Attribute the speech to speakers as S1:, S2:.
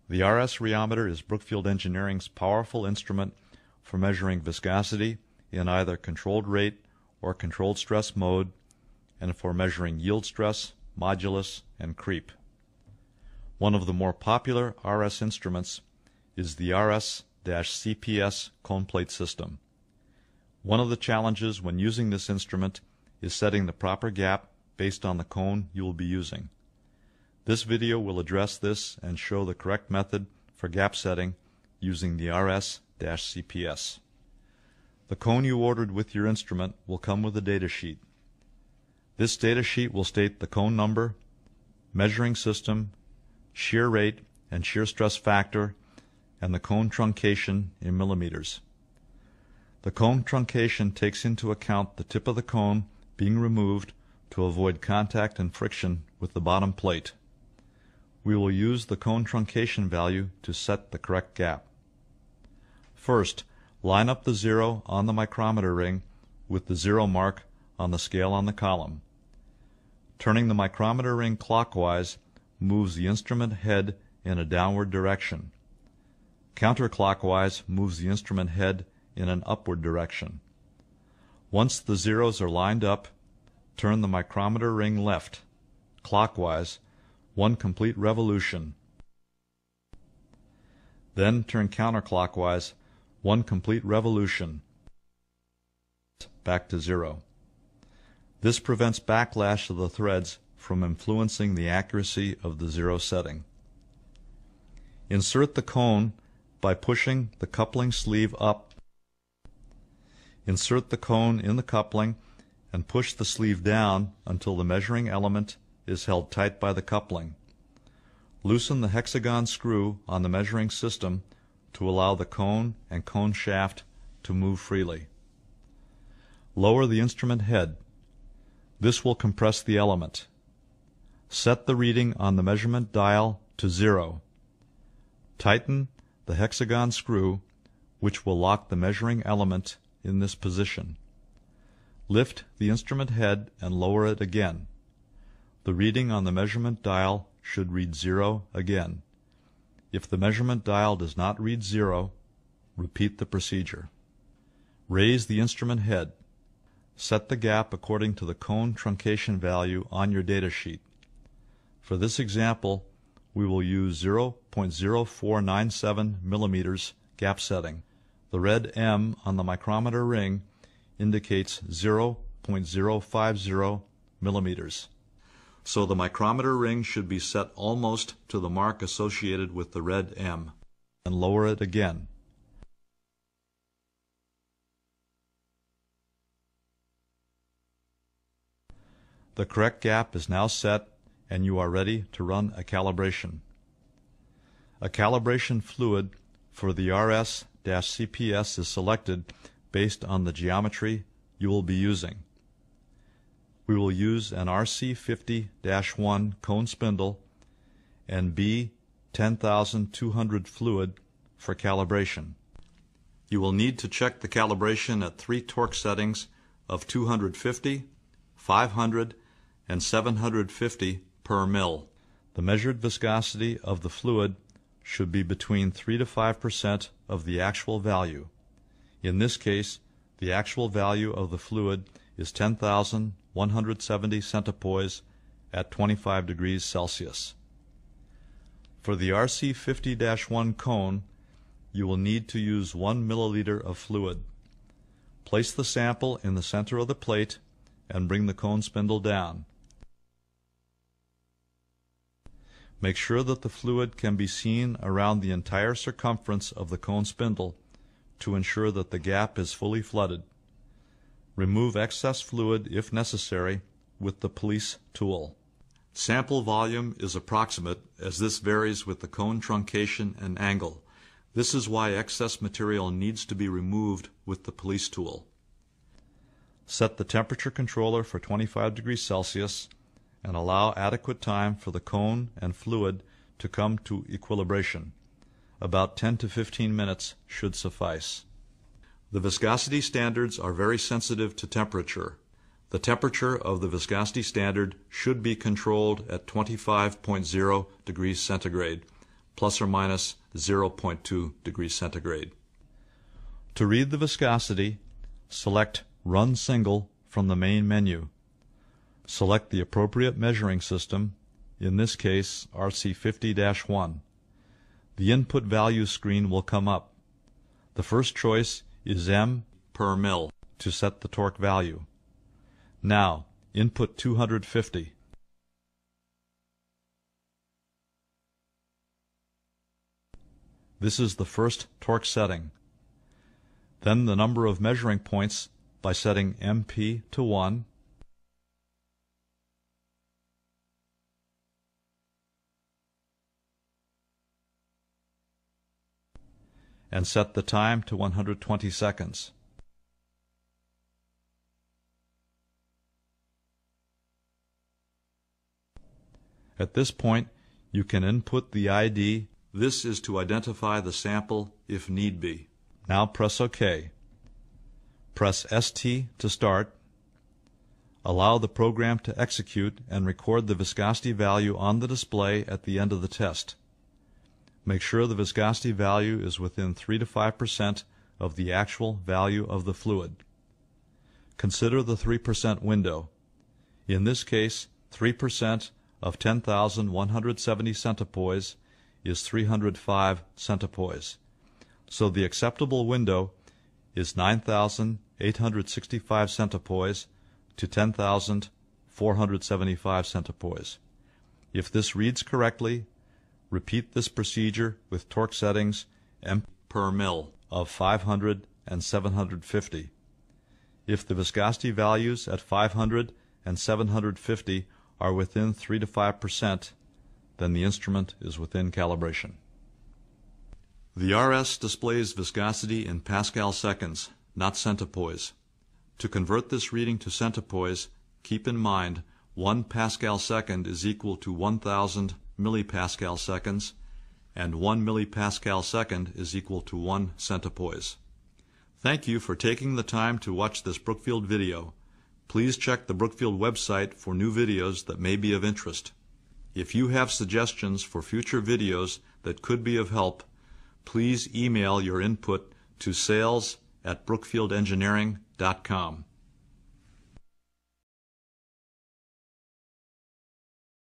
S1: The RS rheometer is Brookfield Engineering's powerful instrument for measuring viscosity in either controlled rate or controlled stress mode, and for measuring yield stress, modulus, and creep. One of the more popular RS instruments is the RS-CPS cone plate system. One of the challenges when using this instrument is setting the proper gap based on the cone you will be using. This video will address this and show the correct method for gap setting using the RS-CPS. The cone you ordered with your instrument will come with a data sheet. This data sheet will state the cone number, measuring system, shear rate and shear stress factor, and the cone truncation in millimeters. The cone truncation takes into account the tip of the cone being removed to avoid contact and friction with the bottom plate. We will use the cone truncation value to set the correct gap. First, line up the zero on the micrometer ring with the 0 mark on the scale on the column. Turning the micrometer ring clockwise moves the instrument head in a downward direction. Counterclockwise moves the instrument head in an upward direction. Once the zeros are lined up, turn the micrometer ring left, clockwise, 1 complete revolution. Then turn counterclockwise 1 complete revolution, back to 0. This prevents backlash of the threads from influencing the accuracy of the 0 setting. Insert the cone by pushing the coupling sleeve up. Insert the cone in the coupling and push the sleeve down until the measuring element is held tight by the coupling. Loosen the hexagon screw on the measuring system to allow the cone and cone shaft to move freely. Lower the instrument head. This will compress the element. Set the reading on the measurement dial to 0. Tighten the hexagon screw, which will lock the measuring element in this position. Lift the instrument head and lower it again. The reading on the measurement dial should read 0 again. If the measurement dial does not read 0, repeat the procedure. Raise the instrument head. Set the gap according to the cone truncation value on your data sheet. For this example, we will use 0.0497 millimeters gap setting. The red M on the micrometer ring indicates 0.050 millimeters. So the micrometer ring should be set almost to the mark associated with the red M, and lower it again. The correct gap is now set and you are ready to run a calibration. A calibration fluid for the RS-CPS is selected based on the geometry you will be using. We will use an RC50-1 cone spindle and B10200 fluid for calibration. You will need to check the calibration at 3 torque settings of 250, 500, and 750 per mil. The measured viscosity of the fluid should be between 3 to 5% of the actual value. In this case, the actual value of the fluid is 10,170 centipoise at 25 degrees Celsius. For the RC50-1 cone, you will need to use 1 milliliter of fluid. Place the sample in the center of the plate and bring the cone spindle down. Make sure that the fluid can be seen around the entire circumference of the cone spindle to ensure that the gap is fully flooded. Remove excess fluid, if necessary, with the police tool. Sample volume is approximate, as this varies with the cone truncation and angle. This is why excess material needs to be removed with the police tool. Set the temperature controller for 25 degrees Celsius and allow adequate time for the cone and fluid to come to equilibration. About 10 to 15 minutes should suffice. The viscosity standards are very sensitive to temperature. The temperature of the viscosity standard should be controlled at 25.0 degrees centigrade, plus or minus 0.2 degrees centigrade. To read the viscosity, select Run Single from the main menu. Select the appropriate measuring system, in this case RC50-1. The input value screen will come up. The first choice is M per mil to set the torque value. Now, input 250. This is the first torque setting. Then the number of measuring points by setting MP to 1, and set the time to 120 seconds. At this point, you can input the ID. This is to identify the sample if need be. Now press OK. Press ST to start. Allow the program to execute and record the viscosity value on the display at the end of the test. Make sure the viscosity value is within 3 to 5% of the actual value of the fluid. Consider the 3% window. In this case, 3% of 10,170 centipoise is 305 centipoise. So the acceptable window is 9,865 centipoise to 10,475 centipoise. If this reads correctly, repeat this procedure with torque settings M per mil of 500 and 750. If the viscosity values at 500 and 750 are within 3 to 5%, then the instrument is within calibration. The RS displays viscosity in Pascal seconds, not centipoise. To convert this reading to centipoise, keep in mind 1 Pascal second is equal to 1,000 millipascal seconds, and 1 millipascal second is equal to 1 centipoise. Thank you for taking the time to watch this Brookfield video. Please check the Brookfield website for new videos that may be of interest. If you have suggestions for future videos that could be of help, please email your input to sales@brookfieldengineering.com.